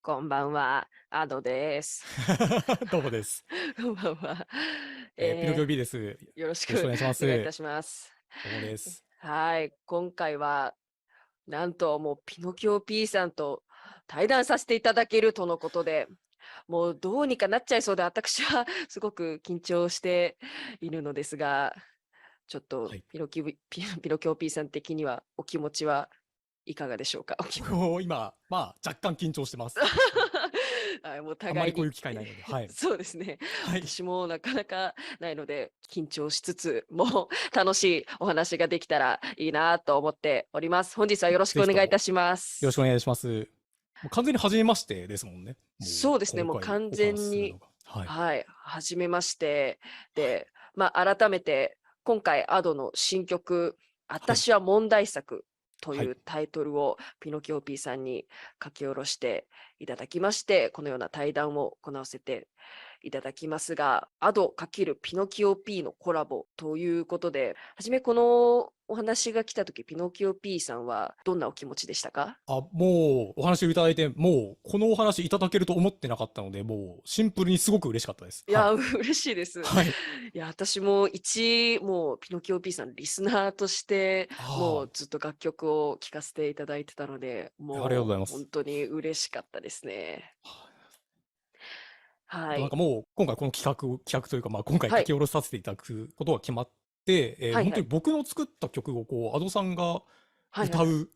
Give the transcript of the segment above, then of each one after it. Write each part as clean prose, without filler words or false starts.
こんばんは、アドです。どうもです。こんばんは。ピノキオ え B です。よよろしくろしくお願いします。お願いいたします。どうもです。はい、今回はなんともうピノキオ P さんと対談させていただけるとのことで、もうどうにかなっちゃいそうで、私はすごく緊張しているのですが、ちょっとはい。ピノキオ P さん的にはお気持ちはいかがでしょうか？お気持ち。今、若干緊張してます。はい。はい、もうあんま互いに、りこういう機会ないので、はい。そうですね。はい。私もなかなかないので、緊張しつつも楽しいお話ができたらいいなと思っております。本日はよろしくぜひともよお願いいたします。ろしくお願いします。もう完全に初めましてですもんね。もうそうですね、今回もう完お話し全に、するのが。はい。はい、初めまして。はい。で、改めて今回アドの新曲、はい。私は問題作とはい。いうタイトルをピノキオ P さんに書き下ろしていただきまして、このような対談を行わせていただきますが、アド×ピノキオ P のコラボということで、はじめこのお話が来た時、ピノキオ P さんはどんなお気持ちでしたか？もうお話をいただいて、もうこのお話いただけると思ってなかったので、もうシンプルにすごく嬉しかったです。いや、はい。嬉しいです。はい。いや、私ももうピノキオ P さんリスナーとして、もあうずっと楽曲を聴かせていただいてたので、あ、ありがとうごもうざいます。本当に嬉しかったですね。はい。もう今回この企画というか、今回はい。書き下ろさせていただくことが決まって、はいはい。本当に僕の作った曲をAdo さんがはいはいはい。歌う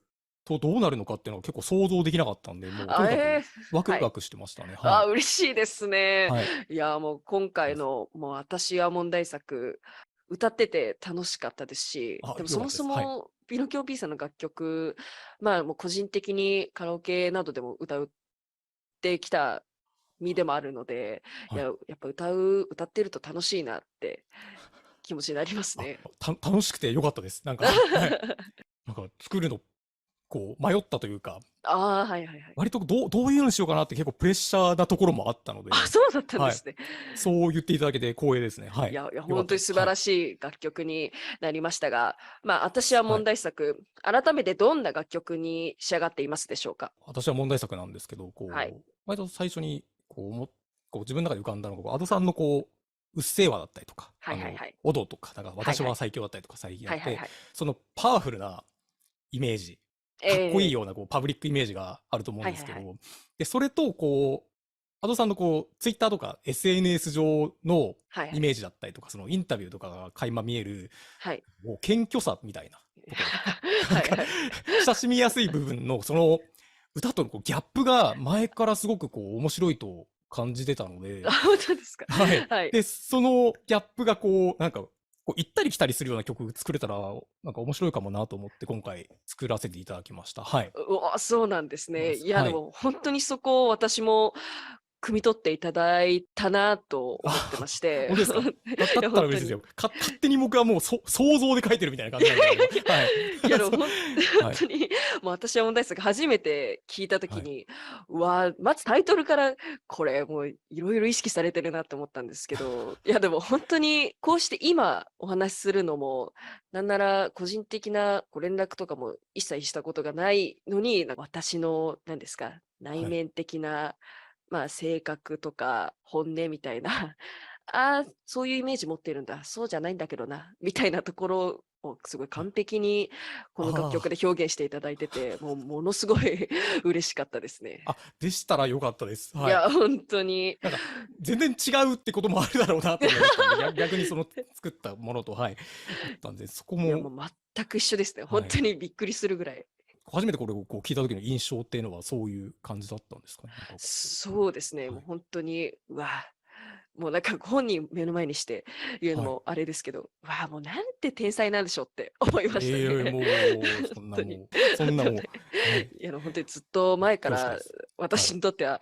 とどうなるのかっていうのは結構想像できなかったんで、もうとにかくあ、ワクはい。ワクしてましたね。はあ、い。嬉しいですね。はい。いや、もう今回のもう私は問題作、歌ってて楽しかったですし、でもそもそ良かったです。はい。もピノキオ P さんの楽曲、もう個人的にカラオケなどでも歌ってきた身でもあるので、いはい。や、やっぱ歌ってると楽しいなって気持ちになりますあ、ね。楽しくて良かったです。はい。作るの、迷ったというか、ああ、はいはいはい。割とどういうのにしようかなって結構プレッシャーなところもあったのあ、で、そうだったんではい。すね。そう言っていただけて光栄ですね。はい。良か本当にったです。はい。素晴らしい楽曲になりましたが、私は問はい。題作、改めてどんな楽曲に仕上がっていますでしょうか？私は問題作なんですけど、はい。割と最初に、自分の中で浮かんだのが、Ado さんのうっせぇわだったりとか、はいはいはい。オドとか、はいはい。私は最強だったりとか最近あって、はいはいはい。そのパワフルなイメージ、えかっこいいえ。ようなパブリックイメージがあると思うんはいはいはい。ですけど、で、それとAdo さんのツイッターとか SNS 上のはいはい。イメージだったりとか、そのインタビューとかが垣間見える、はい。もう謙虚さみたいなところとか、なんかはいはい。親しみやすい部分のその歌とのギャップが前からすごく面白いと感じてたのあ、で、本当ですか？はい。はい。で、そのギャップが行ったり来たりするような曲作れたら、面白いかもなと思って今回作らせていただきました。はい。そうなんですね。いや、ではい。も本当にそこを私も汲み取っていただいたなと思ってまあ、して、本当ですか？だいや、った本当に。ら嬉しいですよ。勝手に僕はもう想像で書いてるみたいな感じなんで、あれは。はい。いや、でもそう、本はい。当に、もう私は問題作初めて聞いたはい。時に、まずタイトルから、これもういろいろ意識されてるなって思ったんですけど、いや、でも本当にこうして今お話しするのも、なんなら個人的な連絡とかも一切したことがないのに、私の何ですか、内はい。面的な、性格とか本音みたいな、ああ、そういうイメージ持ってるんだ、そうじゃないんだけどな、みたいなところをすごいはい。完璧にこの楽曲あで表現していただいてて、もうものすごい嬉しかったですね。でしたら良かったです。はい。いや、本当に。なんか、全然違うってこともあるだろうなとも思ったんで、逆にその作ったものと、はい、あったんで、そこいや、も、もう全く一緒ですね。本はい。当にびっくりするぐらい。初めてこれを聞いた時の印象っていうのはそういう感じだったんですかね？そうですね、もうはい。本当に、もうなんかご本人目の前にして言うのはい。もあれですけど、もうなんて天才なんでしょうって思いましたね。いえいえ、もう、本当に。そんなもう、はい。いや、本当にずっと前から恐縮です。はい。私にとっては、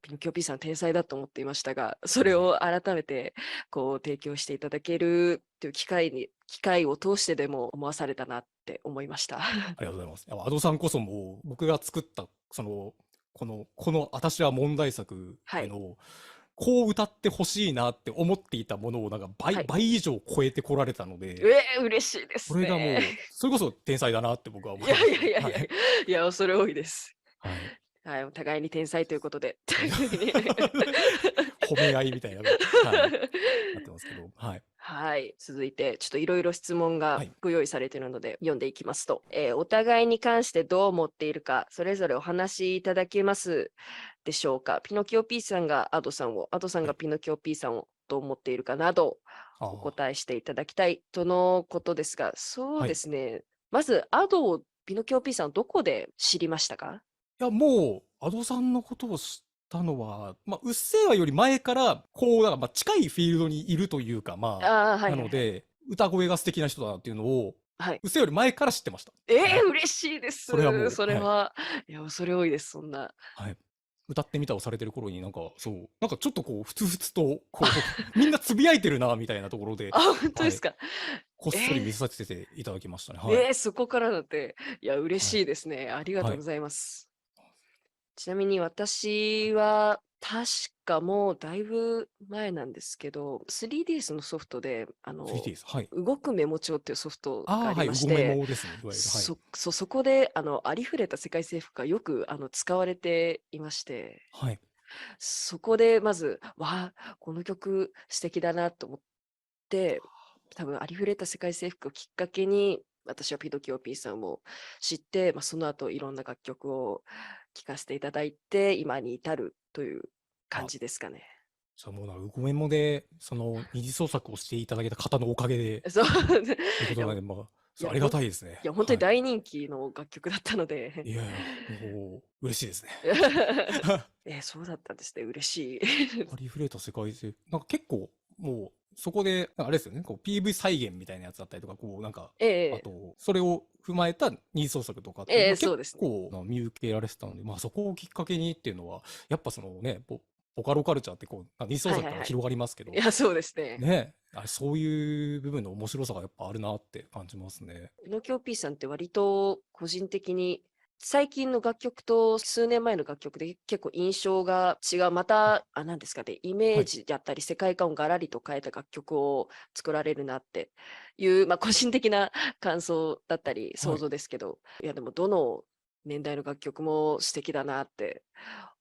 ピノキオ P さん天才だと思っていましたが、それいえ、を改めて提供していただけるっていう機会を通してでも思わされたなって思いました。ありがとうございます。Ado さんこそもう、僕が作った、この私は問題作っはい。ていうのを、こう歌ってほしいなって思っていたものをはい。倍以上超えてこられたので、嬉しいでこれがすね。もう、それこそ天才だなって僕は思いやいいますね。やいやいやはい。いや、恐れ多いです。はい。はい、お互いに天才ということで。褒め合いみたいな、はい、なってますけど、はい。はい、続いてちょっといろいろ質問がはい。ご用意されているので読んでいきますと、お互いに関してどう思っているかそれぞれお話しいただけますでしょうか。ピノキオ P さんがアドさんを、アドさんはい。がピノキオ P さんをどう思っているかなどおああ、答えしていただきたいとのことですが、そうではい。すね。まずアドをピノキオ P さんどこで知りましたか？いや、もう、アドさんのことを知ったのは、まあ、うっせぇわより前から、こう、だから、まあ、近いフィールドにいるというか、まああ、はあ、いはいはい。なので、歌声が素敵な人だなっていうのを、はい。うっせぇより前から知ってました。ええ、はい。嬉しいでそれはす。もう、はい。それは。いや、恐れ多いです、そんな。はい。歌ってみたをされてる頃になんか、そう、なんかちょっとこう、ふつふつと、こう、みんなつぶやいてるな、みたいなところで、あ、本当ではい。すか。こっそり見えさせていただきましたね。はい。え、そこからだって、いや、嬉はい。しいですね。ありがとはい。うございます。ちなみに私は、確かもうだいぶ前なんですけど、3DS のソフトで、3D です。はい。動くメモ帳っていうソフトがああ、ありはい。うごメまして、モですね。いわゆる。はい。そこで、ありふれた世界征服がよく、使われていまして、はい。そこでまず、わあ、この曲素敵だなと思って、多分ありふれた世界征服をきっかけに、私はピノキオ P さんを知って、その後いろんな楽曲を聴かせていただいて、今に至るという感あ、じですかね。じゃあもううごメモで、その二次創作をしていただけた方のおかげで、そう、というこいや、となので、まあ、いや、ありがたいですね。本当にはい。大人気の楽曲だったので。いやいや、もう、嬉しいですね。そうだったんですね。嬉しい。ありふれた世界線。なんか結構、もう、そこで、なんかあれですよね、こう PV 再現みたいなやつだったりとか、こう、なんか、ええ、あと、それを踏まえた二次創作とかっていうのが結そうですね。構見受けられてたので、まあそこをきっかけにっていうのは、やっぱそのね、ボカロカルチャーってこう、二次創はいはいはい。作から広がりますけど、いや、そうですね。ね、そういう部分の面白さがやっぱあるなって感じますね。ピノキオ P さんって割と個人的に最近の楽曲と数年前の楽曲で結構印象が違う、また、なんですかね、イメーはい。ジだったり世界観をガラリと変えた楽曲を作られるなっていう、個人的な感想だったりはい。想像ですけど、いやでもどの年代の楽曲も素敵だなって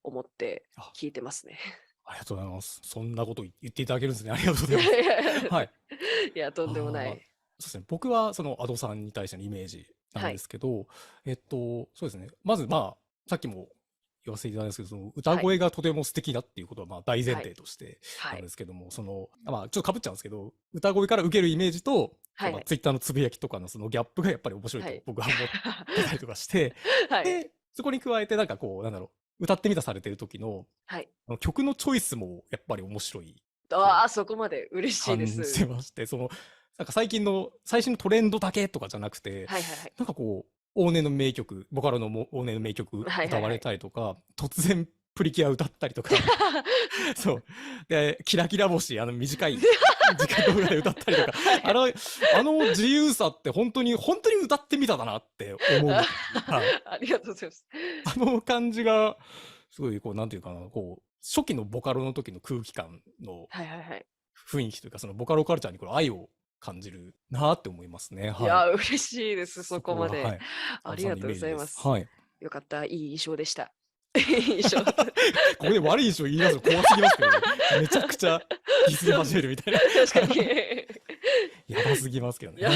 思ってあ、聞いてますね。ありがとうございます。そんなこと言っていただけるんですね。ありがとうごいやざいます。いやはい。いや、とんでもなああ、い。そうですね。僕はその Ado さんに対してのイメージなんではい。すけど、そうですね。まずまあ、さっきも言わせていただいたんですけど、その歌はい。声がとても素敵だっていうことはまあ大前はい。提としてなんはい。ですけども、その、まあちょっと被っちゃうんですけど、歌声から受けるイメージと、はいはい。ツイッターのつぶやきとかのそのギャップがやっぱり面白いはい。と僕は思ってたりとかして、はい。で、そこに加えてなんかこう、なんだろう、歌ってみたされてる時のはい。曲のチョイスもやっぱり面白いああ、とそこまで嬉しいで感じす。まして、その、なんか最新のトレンドだけとかじゃなくて、はいはいはい。なんかこう、往年の名曲、ボカロの往年の名曲歌われはいはいはい。たりとか、突然プリキュア歌ったりとか、そう。で、キラキラ星、短い時間動画で歌ったりとか、はい。あの自由さって本当に歌ってみただなって思う。はい。ありがとうございます。あの感じが、すごいこう、なんていうかな、こう、初期のボカロの時の空気感のはいはいはい。雰囲気というか、そのボカロカルチャーにこれ愛を感じるなって思いますね。はい。いや、嬉しいです、そそこが、はこまで。い。アドさんのイありがとうごメージです。ざいます。はい。よかった、いい印象でした。いい印象。ここで悪い印象言い出すの怖すぎますけどね。めちゃくちゃディスり始めるみたいな。確かに。やばすぎますけどね。いや、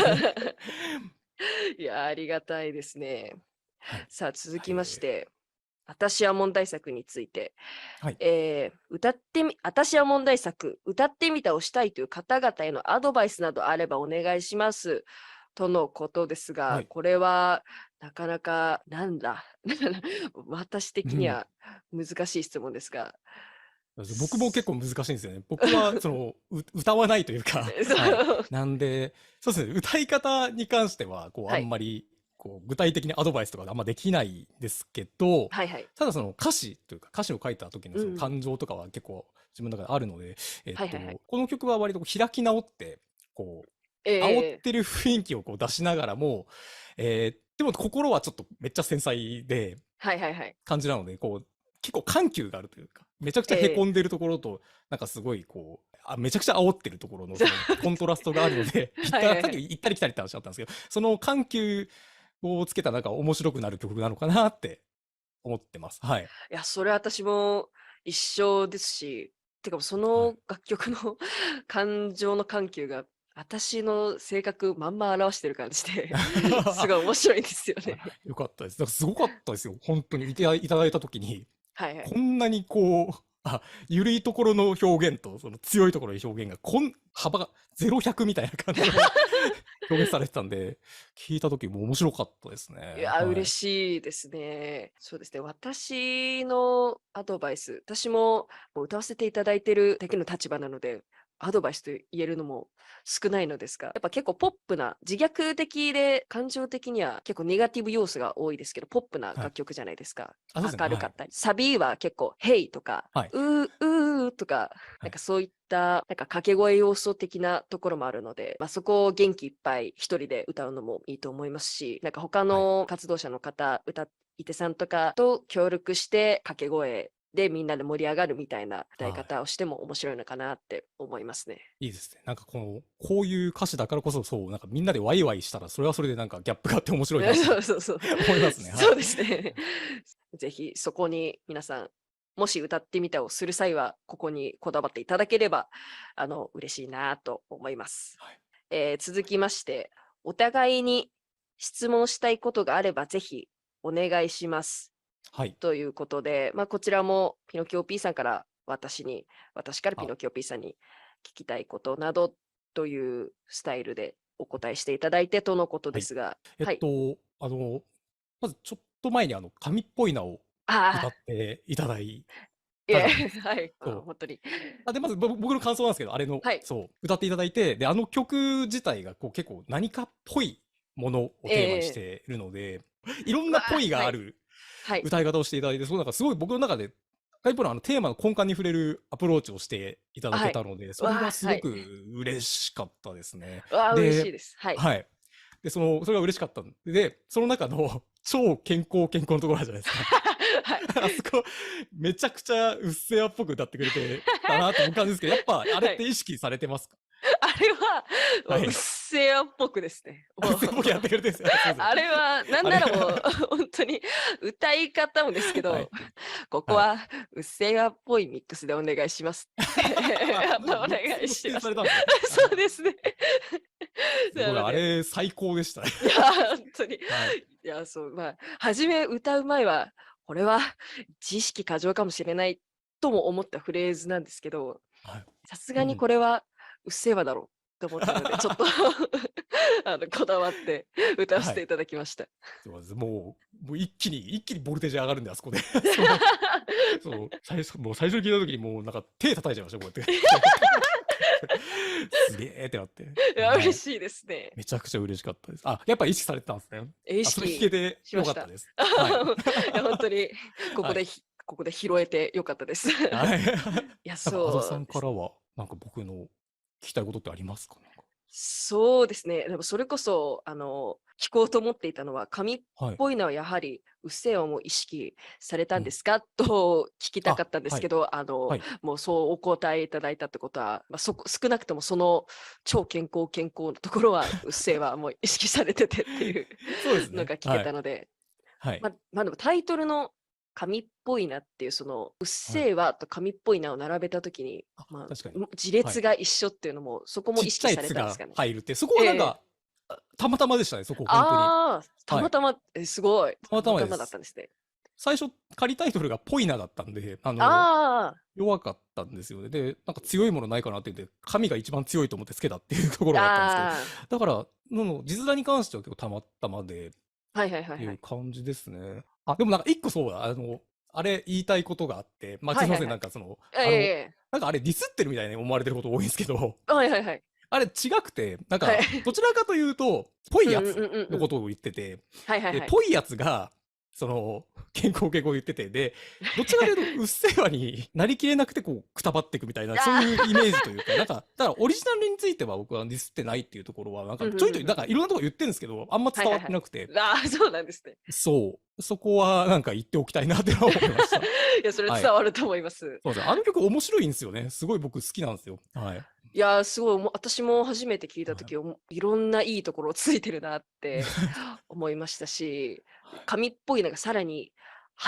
いや、ありがたいですね。はい。さあ、続きましえて、私は問題作について。はい。私は問題作、歌ってみたをしたいという方々へのアドバイスなどあればお願いします。とのことですが、はい。これはなかなか、なんだ、私うん。的には難しい質問ですが、僕も結す 構難しいんですよね。僕は、その、歌わないというか、そはい。う、なんで、そうですね、歌い方に関しては、こう、あはい、んまり、こう、具体的にアドバイスとかあんまできないですけど、はいはい。ただその歌詞というか、歌詞を書いた時のそのうん、感情とかは結構自分の中であるので、はいはいはい。この曲は割とこう開き直って、こえう、煽っえ、てる雰囲気をこう出しながらも、でも心はちょっとめっちゃ繊細で、はいはいはい。感じなので、こう、結構緩急があるというか、めちゃくちゃええ。凹んでるところと、なんかすごいこう、めちゃくちゃ煽ってるところのそのコントラストがあるので、さっきはいはいはい。行ったり来たりって話だったんですけど、その緩急をつけたなんか面白くなる曲なのかなって思ってます。はい。いや、それ私も一緒ですし、てかそはい。の楽曲の感情の緩急が私の性格まんま表してる感じですごい面白いんですよあ、ね。良かったです。だからすごかったですよ。本当にいただいた時に、はいはい。こんなにこう、緩いところの表現と、その強いところの表現が、幅が0、100みたいな感じの表現されてたんで、聞いた時も面白かったですね。いや、嬉はい。しいですね。そうですね。私のアドバイス、私ももう歌わせていただいてるだけの立場なので、アドバイスと言えるのも少ないのですが、やっぱ結構ポップな、自虐的で感情的には結構ネガティブ要素が多いですけど、ポップなはい。楽曲じゃないですか。そうですね。はい。明るかったり。サビは結構、ヘイとか、はい。うーとか、はい。なんかそういったなんか掛け声要素的なところもあるので、そこを元気いっぱい一人で歌うのもいいと思いますし、なんか他はい。の活動者の方、歌い手さんとかと協力して掛け声でみんなで盛り上がるみたいな歌いはい。方をしても面白いのかなって思いますね。いいですね。なんかこういう歌詞だからこそ、そう、なんかみんなでワイワイしたら、それはそれでなんかギャップがあって面白いなってそうそうそう。思いますね。はい。そうですね。ぜひそこに皆さん、もし歌ってみたをする際は、ここにこだわっていただければ、嬉しいなと思います。はい。続きまして、お互いに質問したいことがあれば、ぜひお願いします。はい。ということで、こちらもピノキオ P さんから私からピあ、ノキオ P さんに聞きたいことなどというスタイルでお答えしていただいてとのことはい。ですが、はい。まずちょっと前に神っぽいなを歌ああ、っていただいいえ、たじゃないですか。はい、そう。本当に。で、まず僕の感想なんですけど、あれの、はい。そう、歌っていただいて、で、あの曲自体がこう結構何かっぽいものをテーマにしええ、ているので、いろんうわあ、なぽいがはい、あるはい。歌い方をしていただいて、そうなんかすごい僕の中で、ガイポのテーマの根幹に触れるアプローチをしていただはい。けたので、それわあ、はい。はすごく嬉しかったですね。わあ、嬉しいで、です。はい。はい。で、それが嬉しかったんで、その中の超健康のところあるじゃないですか。はい。あそこ、めちゃくちゃうっせぇわっぽく歌ってくれてたなと僕感じですけど、やっぱあれっはい。て意識されてますか？あれは、うっはい。せぇわっぽくですね。もう、うっせぇっぽくやってくれてるんですよ。すいません。あれは、なんあれ ならもう、本当に歌い方もですけはい。ど、ここはい。はうっせぇわっぽいミックスでお願いしますってやっぱお願ミックスも指いします。定されたんですね。そうですね。すごい、あなので、れ最高でしたね。いや、本当に。はい。いや、そう、初め歌う前は、これは自意識過剰かもしれないとも思ったフレーズなんですけど、はい。さすがにうん。これはうっせぇわだろうと思ったので、ちょっとこだわって歌わせはい。ていただきました。そうです。もう一気にボルテージ上がるんで、あそこで。そう、最初に聞いた時にもうなんか手叩いちゃいました、こうやって。すげえってなって。いや、はい。嬉しいですね。めちゃくちゃ嬉しかったです。やっぱ意識されてたんですね。意それ聞け識てよしました。かったです。はい。いや、本当にはい。ここで拾えて良かったです。いはい。や、なんか、あざさそうです。んからは、なんか僕の聞きたいことってありますか？なんか。そうですね。でもそれこそ、聞こうと思っていたのは、紙っはい。ぽいのはやはり、うっせぇわも意識されたうん。んですか？と聞きたかったんではい。すけど、はい。もうそうお答えいただいたってことは、少なくともその超健康のところは、うっせぇわもう意識されててっていうそうですね。のが聞けはい。たので、はい。でもタイトルの紙っぽいなっていう、うっはい。せぇわと紙っぽいなを並べたときに、確かに。字はい。列が一緒っていうのも、そこもちっちゃい意識され「つ」がたんですかね。入るって、そこはええ。なんか、たまたまでしたね、そこほんとに。ああ、たはい。またま、すごい。たまたまたまだったたまです。んですね。最初、仮タイトルがぽいなだったんで、あ弱かったんですよね。で、なんか強いものないかなって言って、神が一番強いと思ってつけたっていうところあ、があったんですけど、ああ、だから、字面に関しては結構たまたまでっはいはいはいていうはい。感じですね。でもなんか一個そうだ、あれ言いたいことがあって、すいません、はいはいはい。ええええ。なんかあれディスってるみたいに思われてること多いんですけど、はいはいはい。あれ違くて、なんはい。か、どちらかというと、ぽいうんやつうんうんうんうん。のことを言ってて、で、はいはいはい。ぽいやつが、その、健康を言ってて、で、どちらかというと、うっせぇわになりきれなくて、こう、くたばっていくみたいな、そうあいうイメージというか、なんあ。か、だからオリジナルについては僕はディスってないっていうところは、なんか、うんうんちょいちょい、うんうん。なんか、いろんなところ言ってるんですけど、あんま伝わっはいはいはい。てなくて、ああ、そうなんですね。そう、そこはなんか言っておきたいなって思いました。いや、それはい。伝わると思います。そうですね。あの曲面白いんですよね。すごい僕好きなんですよ。はい。いや、すごい、私も初めて聞いたはい。時、いろんないいところをついてるなって思いましたし、はい。紙っぽいのがさらに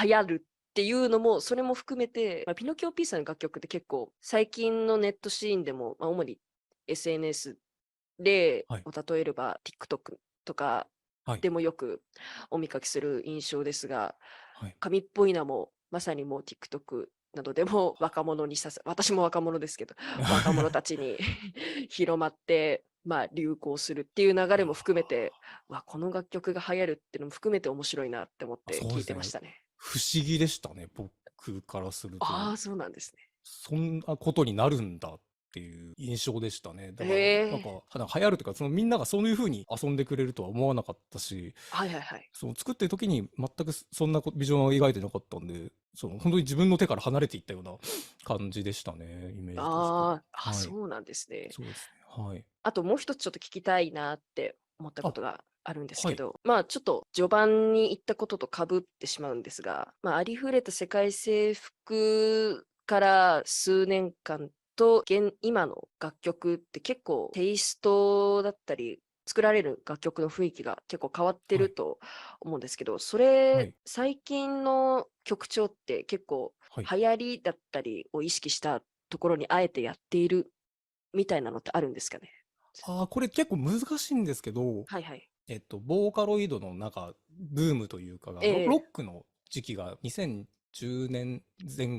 流行るっていうのも、それも含めて、ピノキオ P さんの楽曲って結構、最近のネットシーンでも、主に SNS で、はい。例えれば TikTok とかはい。でもよくお見かけする印象ですが、はい。神っぽいなも、まさにもう TikTok などでも若者に私も若者ですけど、若者たちに広まって、流行するっていう流れも含めて、この楽曲が流行るっていうのも含めて面白いなって思って聞いそうですね。てましたね。不思議でしたね、僕からすると。ああ、そうなんですね。そんなことになるんだっていう印象でしたね。だから、なんへえ。か、流行るというか、そのみんながそういう風に遊んでくれるとは思わなかったし、はいはいはい。その作ってる時に全くそんなビジョンを描いてなかったんで、その本当に自分の手から離れていったような感じでしたね、イメージとして。はい。そうなんですね。そうですね。はい。あともう一つちょっと聞きたいなって思ったこあ、とがあるんですはい。けど、ちょっと序盤に言ったことと被ってしまうんですが、ありふれた世界征服から数年間と今の楽曲って結構テイストだったり、作られる楽曲の雰囲気が結構変わってはい。ると思うんですけど、そはい。れ最近の曲調って結構はい。流行りだったりを意識したところにあえてやっているみたいなのってあるんですかね？ああ、これ結構難しいんですけど、はいはい。ボーカロイドのなんか、ブームというかが、ロッええ。クの時期が2010年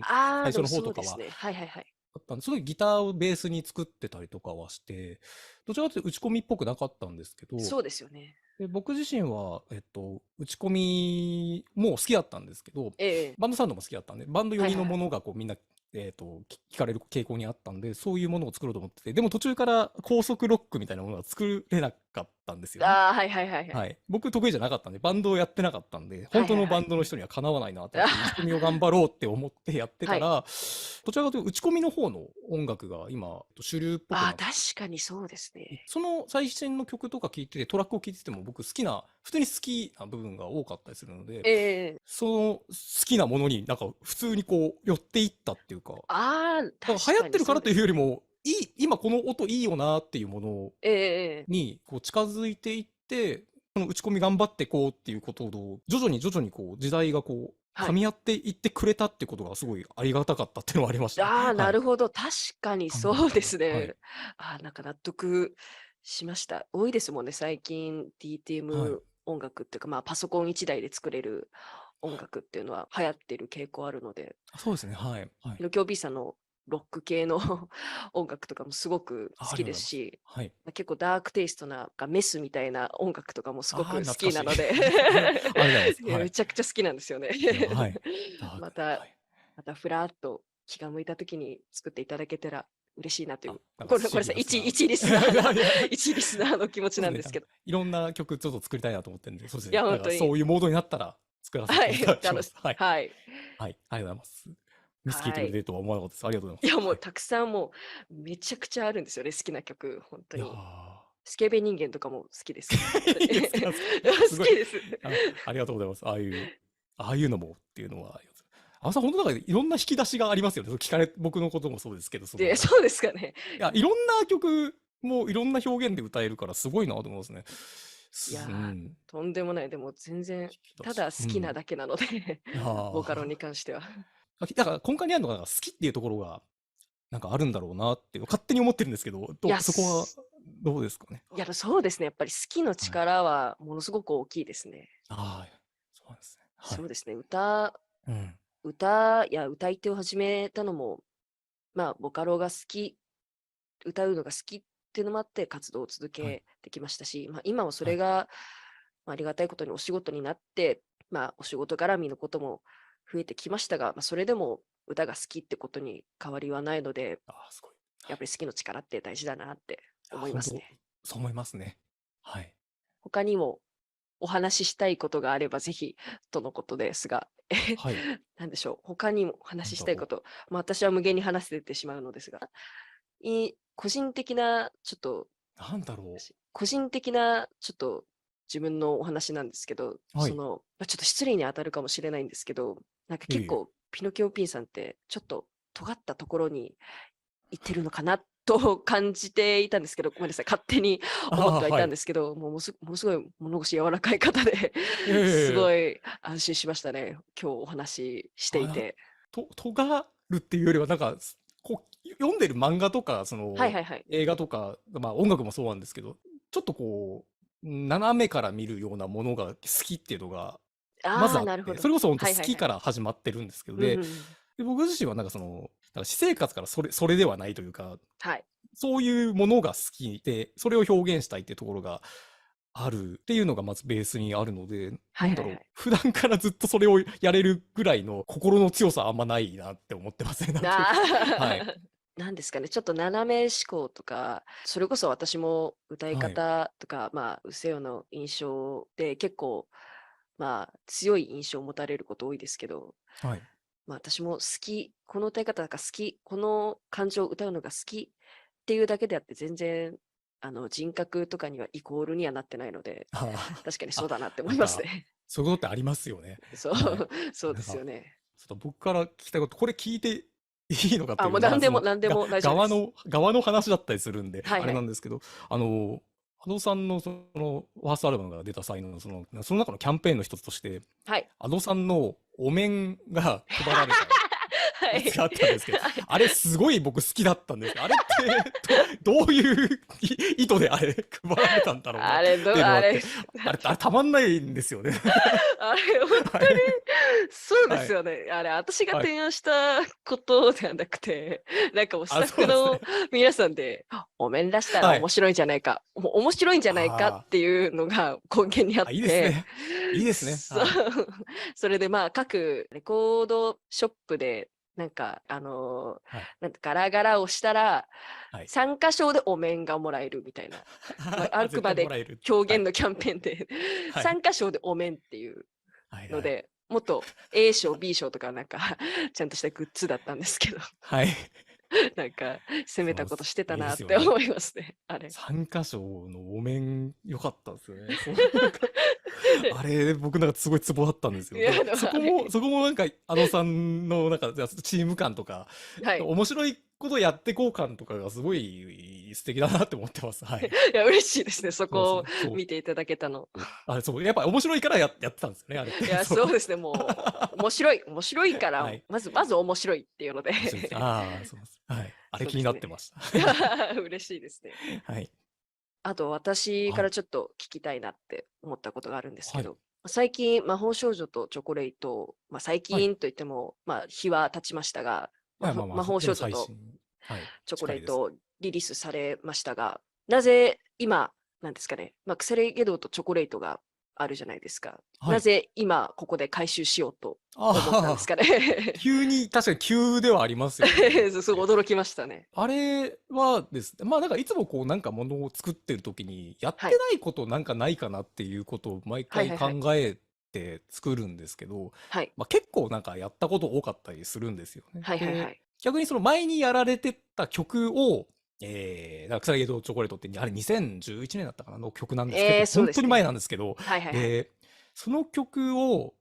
ああ、でも最初の方とかはそうですね。はいはいはい。あったんで、すごいギターをベースに作ってたりとかはして、どちらかというと打ち込みっぽくなかったんですけど、そうですよね。で僕自身は、打ち込みも好きだったんですけど、ええええ。バンドサウンドも好きだったんで、バンド寄りのはいはいはい。ものがこうみんな、聞かれる傾向にあったんで、そういうものを作ろうと思ってて、でも途中から高速ロックみたいなものが作れなかったんですよね。ああ、はいはいはいはい。はい。僕得意じゃなかったんで、バンドをやってなかったんで、本当のバンはいはいはい。ドの人にはかなわないなと思って、打ち込みを頑あ張ろうって思ってやってはい。たら、どちらかというと打ち込みの方の音楽が今、主流っぽくああ、なって確かにそうですね。その最新の曲とか聴いてて、トラックを聴いてても僕普通に好きな部分が多かったりするので、ええええ。その好きなものになんか普通にこう寄っていったっていうか、ああ、だから流行っ確かにてるからというよそうですね。りも、今この音いいよなっていうものええええええ。にこう近づいていって、この打ち込み頑張ってこうっていうことを、徐々に徐々にこう時代がこう、はい。噛み合っていってくれたってことがすごいありがたかったっていうのはありましたね。ああ、はい。なるほど。確かに感覚そうでとしては。はい。すね。なんか納得しました。多いですもんね、最近 はい。DTM 音楽っていうか、パソコン1台で作れる音はい。楽っていうのは流行ってる傾向あるので、そうですね。はい。はい。ピノキオ B さんのロック系の音楽とかもすごく好きありがとうございます。ですし、はい。結構ダークテイストな、メスみたいな音楽とかもすごああ、く好懐かしい。きなのでありがとうございます。いや、はい。めちゃくちゃ好きなんですよねいや、はい。ダーク、また、はい。またふらっと気が向いた時に作っていただけたら嬉しいなという、なんかごめんなさい、シリアスな。一リスナーな、いや、一リスナーの気持ちそうですね。なんかなんですけど。いろんな曲ちょっと作りたいなと思ってるんで、そうですね。いや、なんか本当に。そういうモードになったら作らせていたはい、だきます。はい。はい。はい。ありがとうございます。ミス聞いてはい。くれてるとは思わなかったです。ありがとうございます。いや、もはい。うたくさんもう、めちゃくちゃあるんですよね、好きな曲、本当いやに。ー。スケベ人間とかも好きですよ、本当に。いいですか？すごい。好きです。ありがとうございます。ああいうのもっていうのは、本当なんかいろんな引き出しがありますよね。僕のこともそうですけど、で、そうですかね。いや、いろんな曲もいろんな表現で歌えるからすごいなと思いますね。いやー、うん。とんでもない。でも全然、引き出し。ただ好きなうん。だけなのでボーカロンに関しては。だから根幹にあるのが、なんか好きっていうところが、なんかあるんだろうなっていう、勝手に思ってるんですけど、いや、そこはどうですかね。いや、そうですね。やっぱり好きのはい。力はものすごく大きいですね。ああ、そうなんですね。はい。そうですね。うん。歌い手を始めたのも、ボカロが好き、歌うのが好きっていうのもあって活動を続はい。けてきましたし、今はそはい。れが、ありがたいことにお仕事になって、お仕事絡みのことも増えてきましたが、それでも歌が好きってことに変わりはないので、ああ、すごい。はい。やっぱり好きの力って大事だなって思いま本当すね。そう思いますね。はい。他にもお話ししたいことがあればぜひとのことですが、はい。なんでしょう、他にもおなんだろ話ししたいこと、私は無限に話せてしまうのですが、個人的なちょっと、う。なんだろ個人的なちょっと自分のお話なんですけど、う。はい。ちょっと失礼に当たるかもしれないんですけど、なんかいえいえ。結構ピノキオピンさんってちょっと尖ったところに行ってるのかなっと感じていたんですけど、ごめんなさい、勝手に思ってはいたんはい。ですけど、ものすごい物腰柔らかい方で、えええすえええ。ごい安心しましたね。今日お話ししてあ、いて。尖るっていうよりは、なんか、こう、読んでる漫画とか、はいはいはい。映画とか、まあ、音楽もそうなんですけど、ちょっとこう、斜めから見るようなものが好きっていうのが、まああ、ずあって、そなるほど。れこそ本当はいはいはい。好きから始まってるんですけど、うんうんうん。で僕自身はなんかなんか私生活からそれではないというか、はい。そういうものが好きで、それを表現したいっていうところがあるっていうのがまずベースにあるので、なんだろう、はいはいはい。普段からずっとそれをやれるぐらいの心の強さはあんまないなって思ってますね、なんというあか。はい。あ、なんですかね、ちょっと斜め思考とか、それこそ私も歌いはい。方とか、うせよの印象で結構、強い印象を持たれること多いですけど、はい。私も好き、この歌い方が好き、この感情を歌うのが好きっていうだけであって、全然、人格とかにはイコールにはなってないので、あ確かにあ、あ、そうだなって思いなんか、ますね。そういうことってありますよね。そう、はい。そうでなんか、すよね。ちょっと僕から聞きたいこと、これ聞いていいのかってあ、いう、もう何でも何でも大丈夫です。側の話だったりするんで、あはいはい。れなんですけど、あの、アドさんのファーストアルバムが出た際の、その中のキャンペーンの一つとして、はい。アドさんのお面が配られたはい。やつがあったんですけど、はい。あれすごい僕好きだったんですけど、あれってどういう意図であれ配られたんだろうなっあれ、ていうのがあって、あれ、あれたまんないんですよね。あれ、ほんとに、はい。そうではい。すよね。あれ、私がはい。提案したことではなくて、なんかもうスあ、タッそうなんですね。フの皆さんで、お面出したらはい。面白いんじゃないか、面白いんじゃないかっあていうのが根源にあっあ、いいですて、ね。いいですね。そう、はい。それで各レコードショップで、はい。なんかガラガラをしたら、はい。参加賞でお面がもらえるみたいな。あ絶対くまでもらえる。はい。狂言のキャンペーンで、はい。参加賞でお面っていうはいはい。ので、もっと A 賞、B 賞とかちゃんとしたグッズだったんですけど、はい。なんか攻めたことしてたいいでなっすよね。て思いますね、あれ。参加賞のお面良かったですよね。なんか、あれ、僕なんかすごいツボだったんですよ。いや、で、でもあれ、そこもなんか、さんのなんか、じゃあチーム感とか、はい。面白いことやってこう感とかがすごい素敵だなって思ってます。はい。いや、嬉しいですね、そこをそうですね。そう。見ていただけたの。そう。やっぱ面白いからやってたんですよね、あれって。いや、そう。そうですね、もう、面白いから、はい。まず面白いっていうので 面白いです。ああ、そうです。はい。あれ気にそうですね。なってました。いや、嬉しいですね。はい。あと、私かはい。らちょっと聞きたいなって思ったことがあるんですはい。けど、最近、魔法少女とチョコレート、最はい。近といっても、日は経ちましたが、いや、まあまあ、魔法でも少女と最新。はい。チョコ近いですね。レートリリースされましたが、なぜ今、なんですかね、クレゲドウとチョコレートがあるじゃないですか。はい。なぜ今ここで回収しようと思ったんですああ、かね。確かに急ではありますよね、あれっすごて。い驚きましたね。あれはですね、まあなんかいつもこうなんかものを作ってる時に、やっはい。てないことなんかないかなっていうことを毎回考はいはいはい。えて作るんですけど、はい。結構なんかやったこと多かったりするんですよね。で、はいはいはい。逆にその前にやられてた曲を、なんか草薙とチョコレートってあれ2011年だったかなの曲なんです。結構本当に前そうですね。なんですけど、はいはいはい。で、その曲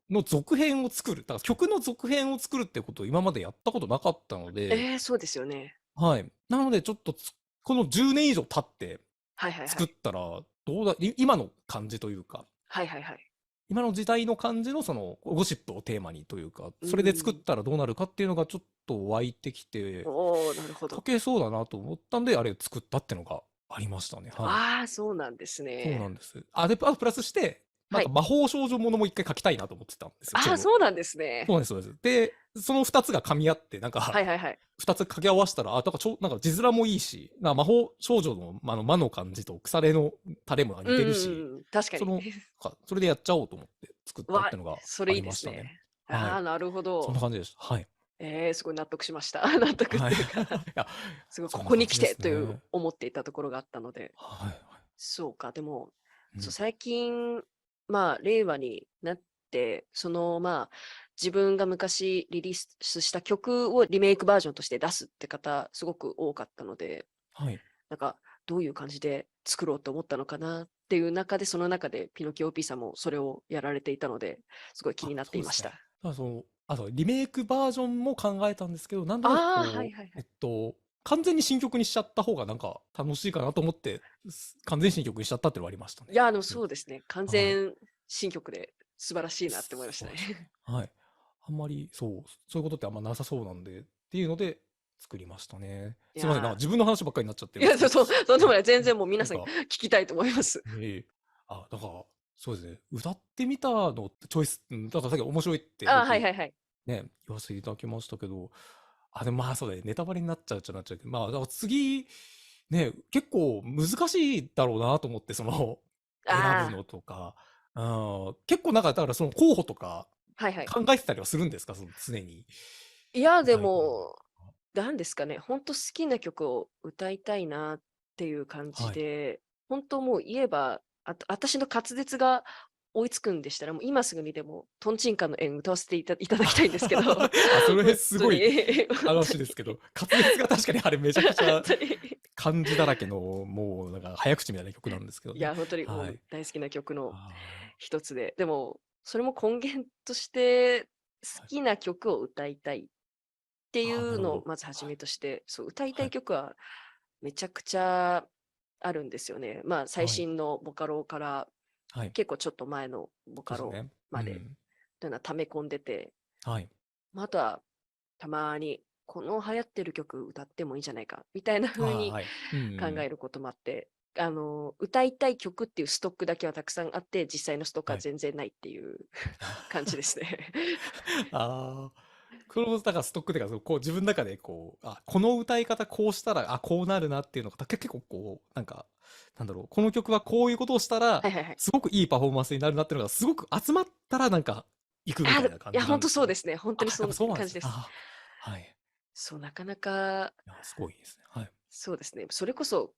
の続編を作る。だから曲の続編を作るってことを今までやったことなかったので、そうですよね。はい。なのでちょっとこの10年以上経ってはいはいはい。作ったら、今の感じというか、はいはいはい。今の時代の感じのそのゴシップをテーマにというか、うそれで作っん。たらどうなるかっていうのがちょっと湧いてきて、おお、なるほど。書けそうだなと思ったんで、あれ作ったってのがありましたね。はい。ああ、そうなんですそうなね。んです。あとプラスして、なんかはい。魔法少女ものも一回書きたいなと思ってたんですよ、ちああ、ょうど。そうなんですね。そうなんです、そうです。で、その2つが噛み合って、なんか、はいはいはい。2つ掛け合わせたら、なんか字面もいいし、魔法少女の、魔の感じと腐れのタレも似うんうんてるし、うんうん。確かに。それでやっちゃおうと思って作ったっわ、てのがあそれいいりましたね。ですね。ああ、はい。なるほど。そんな感じでした。はい。すごい納得しました。納得っはい。ていうか、いや、すごいここに来そんな感じでてというすね。思っていたところがあったので。はいはい。そうか、でも、そう、うん。最近、令和になって、自分が昔リリースした曲をリメイクバージョンとして出すって方、すごく多かったので、はい。なんか、どういう感じで作ろうと思ったのかなっていう中で、その中でピノキオ P さんもそれをやられていたので、すごい気になってそうですね。いました。あとリメイクバージョンも考えたんですけど、なんとなくああ、はいこう、はいはい。完全に新曲にしちゃった方がなんか楽しいかなと思って、完全新曲にしちゃったっていうのはありましたね。いや、でもうん。そうですね。完はい。全新曲で素晴らしいなって思いましたね。そうですね。はい。あんまり、そういうことってあんまなさそうなんで、っていうので作りましたね。すいません、なんかいや自分の話ばっかりになっちゃってー、いや、るんですけど。とんでもない。全うん然もう皆さんなんか、聞きたいと思います。ええだから、そうですね。歌ってみたのチョイス、だからさっき面白いってあ、はい僕、はいはい。ね、言わせていただきましたけど、でもまあそうだね、ネタバレになっちゃうっちゃなっちゃうけど、まあ、だから次、ね、結構難しいだろうなと思って、選ぶあのとか、結構なんか、だからその候補とかあ、はいはい。考えてたりはするんですか、その常に。いや、で歌い方とも、なんですかね、ほんと好きな曲を歌いたいなっていう感じはい。で、本当もう言えば、私の滑舌が追いつくんでしたら、もう今すぐにでもトンチンカンの縁歌わせていただきたいんですけど、それ本当すごいに、本当に、話ですけど、滑舌が確かにあれめちゃくちゃ本当に。漢字だらけの、もうなんか早口みたいな曲なんですけどね。いや、本当にもはい。う大好きな曲のあ一つで、でも、それも根源として好はい。きな曲を歌いたいっていうのをなるほど。まず初めとして、そう、歌いたはい。い曲はめちゃくちゃあるんですよね。まあ、最はい。新のボカロからはい。結構ちょっと前のボカロそうですね。うまでん。というのは溜め込んでて、はい。まあ、あとはたまにこの流行ってる曲歌ってもいいんじゃないかみたいな風にはい。うん。考えることもあって、歌いたい曲っていうストックだけはたくさんあって、実際のストックははい。全然ないっていう感じですね。ああ。これもだからストックっていうか、こう自分の中でこう、この歌い方こうしたら、こうなるなっていうのが結構こう、なんか、なんだろう、この曲はこういうことをしたら、はいはいはい。すごくいいパフォーマンスになるなっていうのがすごく集まったらなんか、行くみたいな感いや、本当じなんですかね。そうですね。本当にそんやっぱそうなんですね。な感じです。はい。そう、なかなか、いや、すごいですね。はい。そうですね。それこそ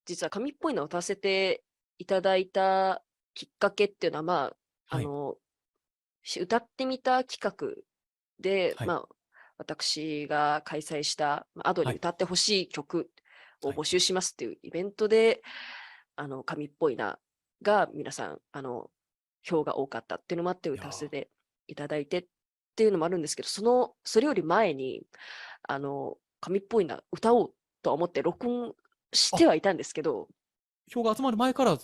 実は紙っぽいのを歌わせていただいたきっかけっていうのは、まあ、はい。歌ってみた企画で、はい。まあ、私が開催した、アドはい。に歌ってほしい曲をはい。募集しますっていうイベントで、紙っぽいなが皆さん、票が多かったっていうのもあっていやー、歌わせていただいてっていうのもあるんですけど、それより前に、紙っぽいな歌おうとは思って録音しあ、てはいたんですけど、票が集まる前から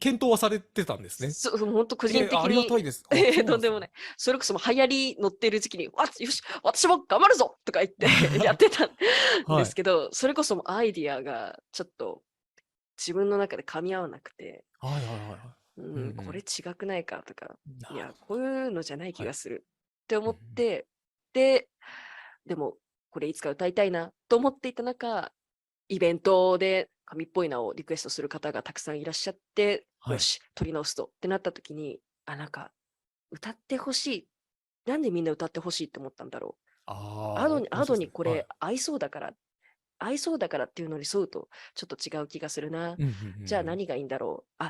検討はされてたんですね。ほんと個人ありが的に、たいです。そうなんですね。とんでもない。それこそもう流行り乗ってる時期に、よし、私も頑張るぞとか言ってやってたんではい。すけど、それこそもうアイディアがちょっと自分の中で噛み合わなくて、はいはいはいはい。うんうこれん。違くないかとか、いや、なるほど。こういうのじゃない気はい。がするって思うんうん。って、で、でもこれいつか歌いたいなと思っていた中、イベントで紙っぽいなをリクエストする方がたくさんいらっしゃって、はい。よし、取り直すとってなった時に、なんか歌ってほしい。なんでみんな歌ってほしいって思ったんだろう。アド面白いですね。はい。にこれ合いそうだからっていうのに沿うとちょっと違う気がするな。うんうんうんうん。じゃあ何がいいんだろう。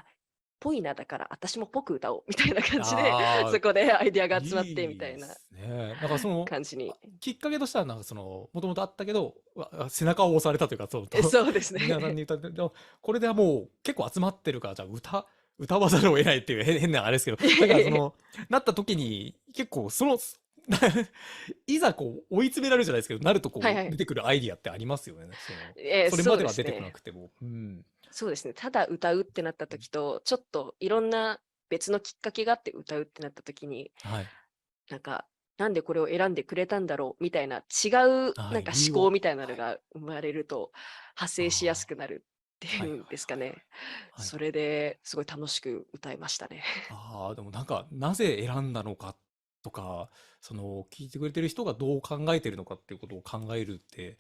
ぽいなだから私もぽく歌おうみたいな感じで、ああ、そこでアイデアが集まってみたいないいですね。なんかその、感じに。きっかけとしては、なんかその、もともとあったけど、背中を押されたというか、そうです皆さんね。に歌って、これではもう結構集まってるから、じゃあ歌わざるを得ないっていう変なあれですけど、いやだいやいやからなった時に、結構いざこう追い詰められるじゃないですけど、なるとこう出はいはい。てくるアイディアってありますよね。それまそうでは出てこなですね。くても。うん。そうですね。ただ歌うってなった時と、ちょっといろんな別のきっかけがあって歌うってなった時に、はい。なんか、なんでこれを選んでくれたんだろうみたいな違うなんか理由を。思考みたいなのはい。が生まれると派生しやすあくなるってはいはいいうんですかね。はいはい。はい。それですごい楽しく歌いましたね。でもなんか、なぜ選んだのかとか、聞いてくれてる人がどう考えてるのかっていうことを考えるって、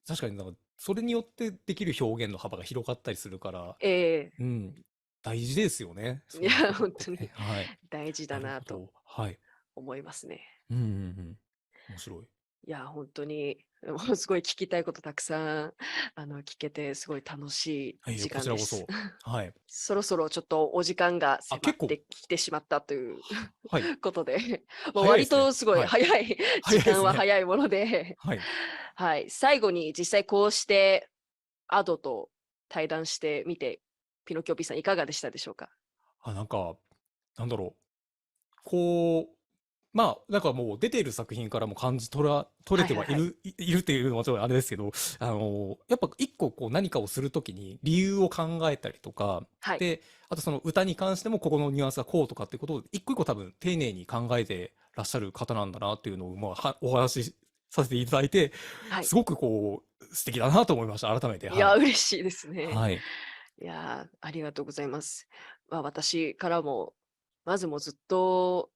確かになんか、それによってできる表現の幅が広がったりするから、ええうん、大事ですよね。いや、そういうことっ本当にてね。はい。大事だなとなるほど。はい。思いますね。うんうんうん。面白い。いや、本当に、もうすごい聞きたいことたくさん、聞けてすごい楽しい時こち間です。らこそ。はい。そろそろちょっとお時間が迫っ結構、てきてしまったというはい。ことで、もう割早いですね。とすごいはい。早い、時間は早いですね。早いもので、はい。はい、最後に実際こうしてアドと対談してみて、ピノキオ P さんいかがでしたでしょうか？なんか、なんだろう。こう、まあ、なんかもう出ている作品からも感じ取れてはいる、いるっていうのはもちろんあれですけど、やっぱ一個こう何かをするときに理由を考えたりとか、はい。で、あとその歌に関してもここのニュアンスがこうとかっていうことを一個一個多分丁寧に考えてらっしゃる方なんだなっていうのを、まあ、お話しさせていただいて、はい。すごくこう素敵だなと思いました、改めて。いや、はい。嬉しいですね。はい。いや、ありがとうございます。まあ、私からも、まずもうずっと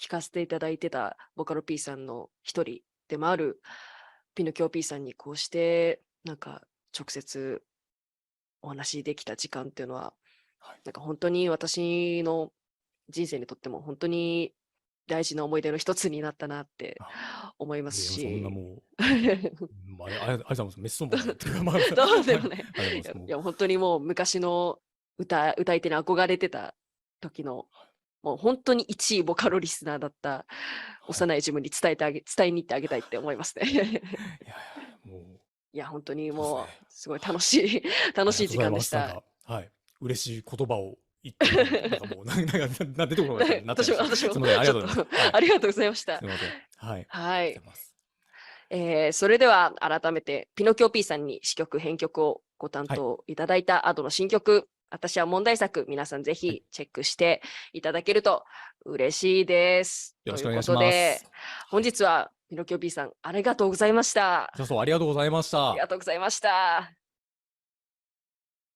聞かせていただいてたボカロ P さんの一人でもあるピノキオ P さんにこうして、なんか直接お話できた時間っていうのは、はい。なんか本当に私の人生にとっても本当に大事な思い出の一つになったなってあ、思いますいや、そんなし。もう、ありがとうございます。めっそうもないっていうか、まあ、どうではい、もね。ありがとうございます。もう、いや、本当にもう昔の歌い手に憧れてた時の、もう本当に1位ボカロリスナーだったはい。幼い自分に伝えに行ってあげたいって思いますね。いやいや、もう、いや、本当にそうですね。もうすごいはい。楽しい時ありがとうございます。なん間でした。か、はい。嬉しい言葉を言ってるのに、なんかもう、出てこなかったんで、なっちゃいました。私もすみません、ありちょっとがとうございます。はい。ありがとうございました。すみません。はい。ありがとはい。うございます。それでは改めてピノキオ P さんに詞曲編曲をご担はい。当いただいた後の新曲、私は問題作、皆さんぜはい。ひチェックしていただけると嬉しいです。というこよろしくお願いしとで、ます。はい。本日はピノキオ P さんありがとうございました。こちらこそありがとうございました。ありがとうございました。